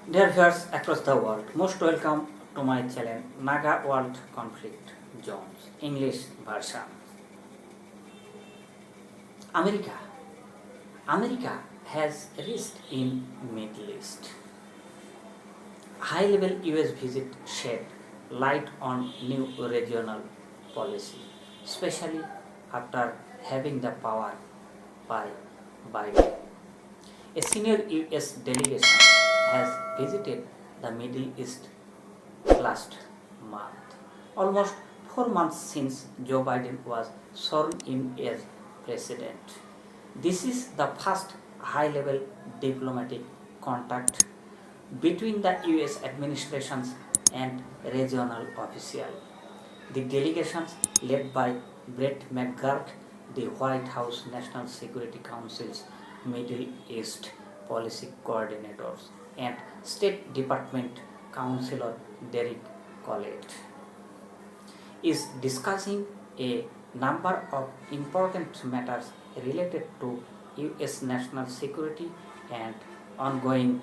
Dear viewers across the world, most welcome to my channel NAGA World Conflict Zones English version. America. America has reached in Middle East. High-level US visit shed light on new regional policy, especially after having the power by Biden. A senior US delegation has visited the Middle East last month, almost 4 months since Joe Biden was sworn in as president. This is the first high-level diplomatic contact between the US administrations and regional officials. The delegations led by Brett McGurk, the White House National Security Council's Middle East policy coordinators, and State Department Counselor Derek Collette, is discussing a number of important matters related to US national security and ongoing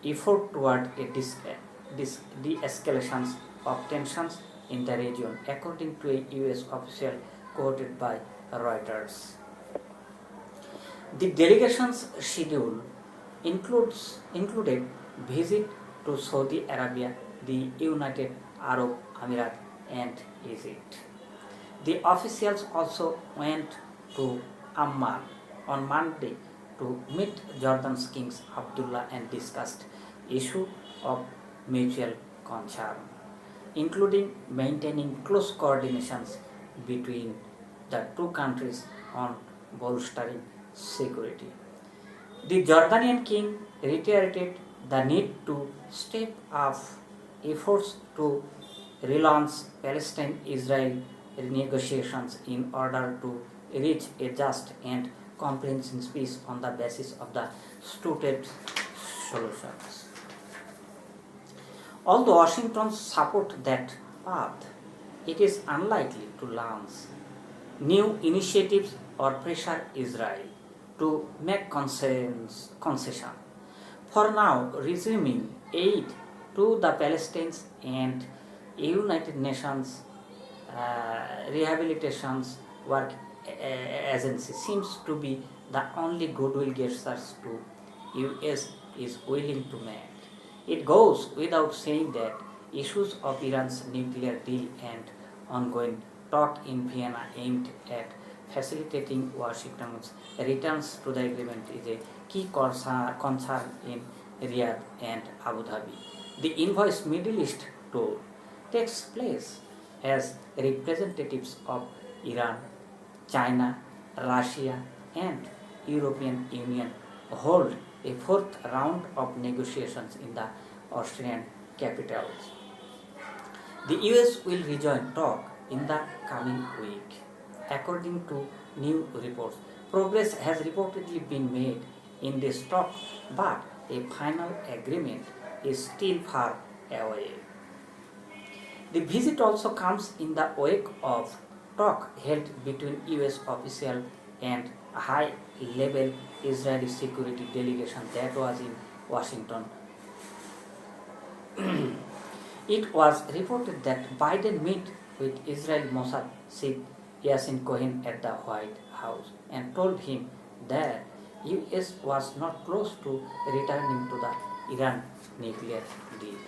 effort toward a de-escalation of tensions in the region, according to a US official quoted by Reuters. The delegation's schedule included visit to Saudi Arabia, the United Arab Emirates, and Egypt. The officials also went to Amman on Monday to meet Jordan's King Abdullah and discussed issues of mutual concern, including maintaining close coordinations between the two countries on bolstering security. The Jordanian king reiterated the need to step up efforts to relaunch Palestine-Israel negotiations in order to reach a just and comprehensive peace on the basis of the stated solutions. Although Washington supports that path, it is unlikely to launch new initiatives or pressure Israel to make concession. For now, resuming aid to the Palestinians and United Nations rehabilitation work agency seems to be the only goodwill gestures to US is willing to make. It goes without saying that issues of Iran's nuclear deal and ongoing talk in Vienna aimed at facilitating Washington's returns to the agreement is a key concern in Riyadh and Abu Dhabi. The envoy's Middle East tour takes place as representatives of Iran, China, Russia, and European Union hold a fourth round of negotiations in the Austrian capitals. The US will rejoin talk in the coming week. According to new reports, progress has reportedly been made in this talk, but a final agreement is still far away. The visit also comes in the wake of talk held between US officials and a high-level Israeli security delegation that was in Washington. It was reported that Biden met with Israel Mossad chief Yassin Cohen at the White House and told him that US was not close to returning to the Iran nuclear deal.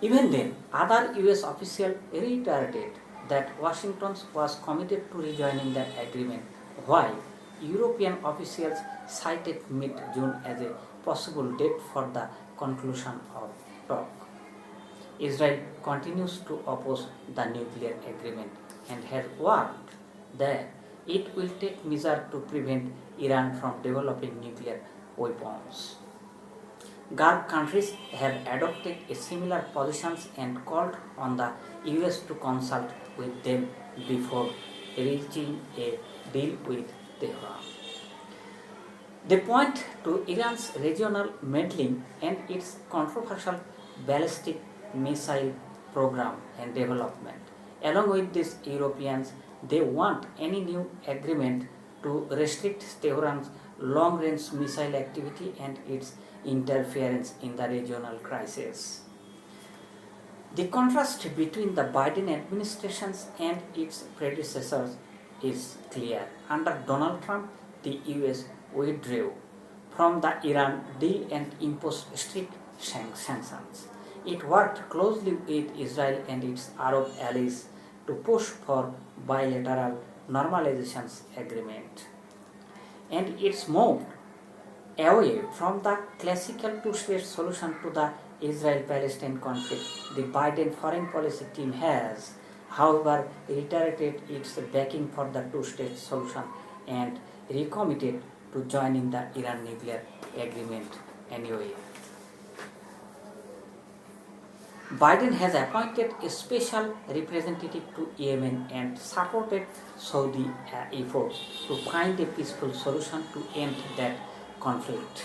Even then, other US officials reiterated that Washington was committed to rejoining the agreement, while European officials cited mid-June as a possible date for the conclusion of talk. Israel continues to oppose the nuclear agreement and has warned that it will take measures to prevent Iran from developing nuclear weapons. Gulf countries have adopted a similar positions and called on the US to consult with them before reaching a deal with Tehran. They point to Iran's regional meddling and its controversial ballistic missile program and development. Along with these Europeans, they want any new agreement to restrict Tehran's long-range missile activity and its interference in the regional crisis. The contrast between the Biden administration and its predecessors is clear. Under Donald Trump, the US withdrew from the Iran deal and imposed strict sanctions. It worked closely with Israel and its Arab allies to push for bilateral normalization agreement. And it's moved away from the classical two-state solution to the Israel-Palestine conflict. The Biden foreign policy team has, however, reiterated its backing for the two-state solution and recommitted to joining the Iran nuclear agreement anyway. Biden has appointed a special representative to Yemen and supported Saudi efforts to find a peaceful solution to end that conflict.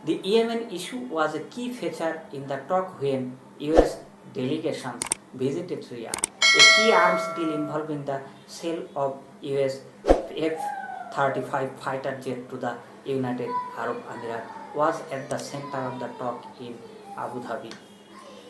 The Yemen issue was a key feature in the talk when US delegations visited Riyadh. A key arms deal involving the sale of US F-35 fighter jet to the United Arab Emirates was at the center of the talk in Abu Dhabi.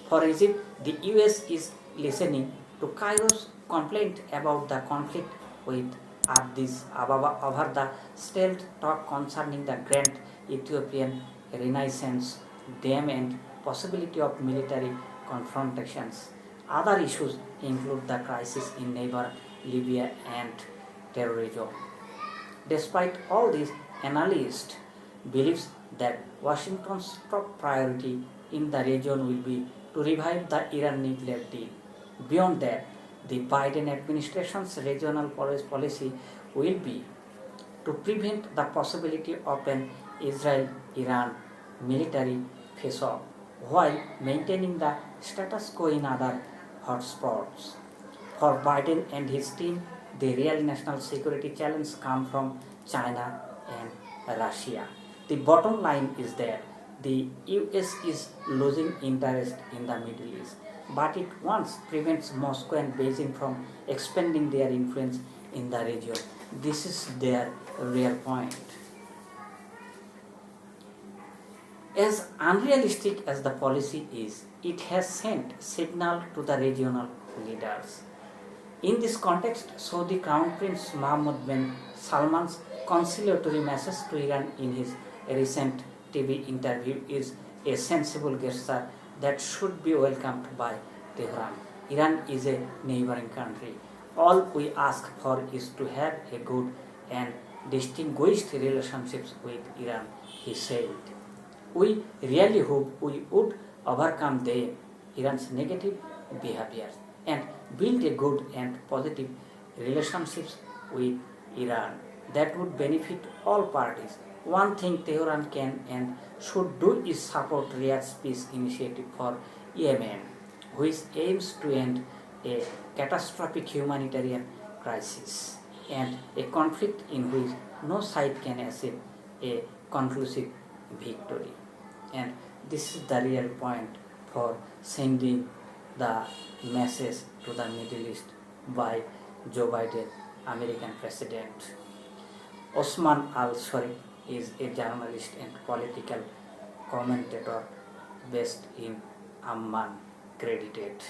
For Egypt, the US is listening to Cairo's complaint about the conflict with Addis Ababa over the stealth talk concerning the Grand Ethiopian Renaissance Dam and possibility of military confrontations. Other issues include the crisis in neighbor Libya and terrorism. Despite all this, analysts believe that Washington's top priority in the region will be to revive the Iran nuclear deal. Beyond that, the Biden administration's regional policy will be to prevent the possibility of an Israel-Iran military face-off while maintaining the status quo in other hotspots. For Biden and his team, the real national security challenge comes from China and Russia. The bottom line is that the US is losing interest in the Middle East, but it once prevents Moscow and Beijing from expanding their influence in the region. This is their real point. As unrealistic as the policy is, it has sent signal to the regional leaders. In this context, Saudi Crown Prince Mohammed bin Salman's conciliatory message to Iran in his recent TV interview is a sensible gesture that should be welcomed by Tehran. Iran is a neighboring country. All we ask for is to have a good and distinguished relationships with Iran, he said. We really hope we would overcome Iran's negative behaviors and build a good and positive relationships with Iran that would benefit all parties. One thing Tehran can and should do is support Riyadh's peace initiative for Yemen, which aims to end a catastrophic humanitarian crisis and a conflict in which no side can achieve a conclusive victory. And this is the real point for sending the message to the Middle East by Joe Biden, American president. Osman al-Sharif is a journalist and political commentator based in Amman, credited.